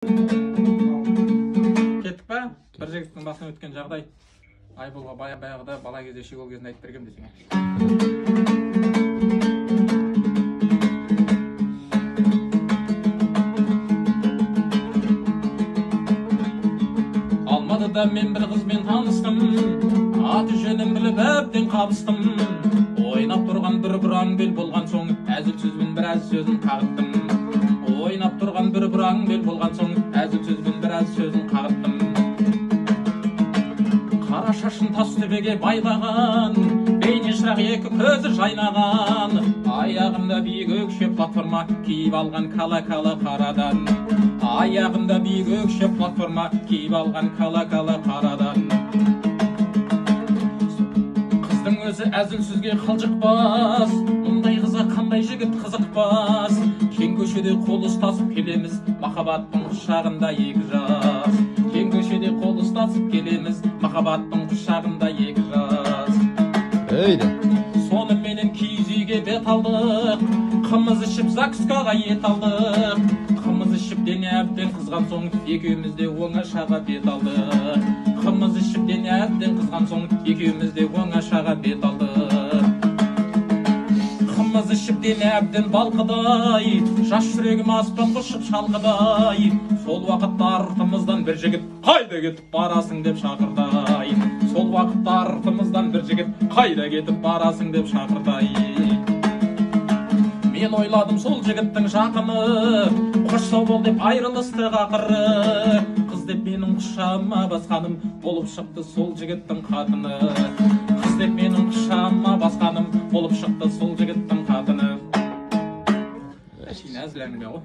Кеттік па? Бір жігіттің басынан өткен жағдай. Айболға баяғыда бала кезде шегол кезінде айтып бергем десең. Алматыда мен бір қызбен таныстым, аты жөнін біліп әбден қабыстым. Ойнап тұрған бір бұраң бел болған соң, әзіл сөзбен біраз сөзін қағыттым. Ойнап тұрған бір бұраң бел болған соң, әзіл сөзбен біраз сөзін қағыттым. Қара шашын тас төбеге байлаған, бейне шырақ екі көзі жайнаған. Аяғында биік өкше платформа киіп алған кала-кала қарадан. Аяғында биік өкше платформа киіп алған кала-кала қарадан. Қыздың өзі әзіл сөзге қылжықпас, мұндай қызға қандай жігіт қызықпас. Кең көшеде қол ұстасып келеміз, махаббаттың құшағында екі жас. Кең көшеде қол ұстасып келеміз, махаббаттың құшағында екі жас. Соныменен киіз үйге бет алдық, қымыз ішіп закускаға ет алдық. Қымыз ішіп дене әбден қызған соң, екеуміз де оңашаға бет алдық. Қымыз ішіп дене әбден қызған соң, екеуміз де оңашаға бет алдық. Қымыз ішіп дене әбден балқыдай, жас жүрегім аспан құшып шалқыдай. Сол уақытта артымыздан бір жігіт қайда кетіп барасың деп шақырдай. Сол уақытта артымыздан бір жігіт қайда кетіп барасың деп шақырдай. Мен ойладым сол жігіттің жақыны, қош сау бол деп айрылыстық ақыры. Қыз деп менің құшағыма басқаным, болып шықты сол жігіттің қатыны. Қыз деп менің құшағыма басқаным, болып шықты сол жігіттің қатыны. Әшейін әзіл әңгіме ғой.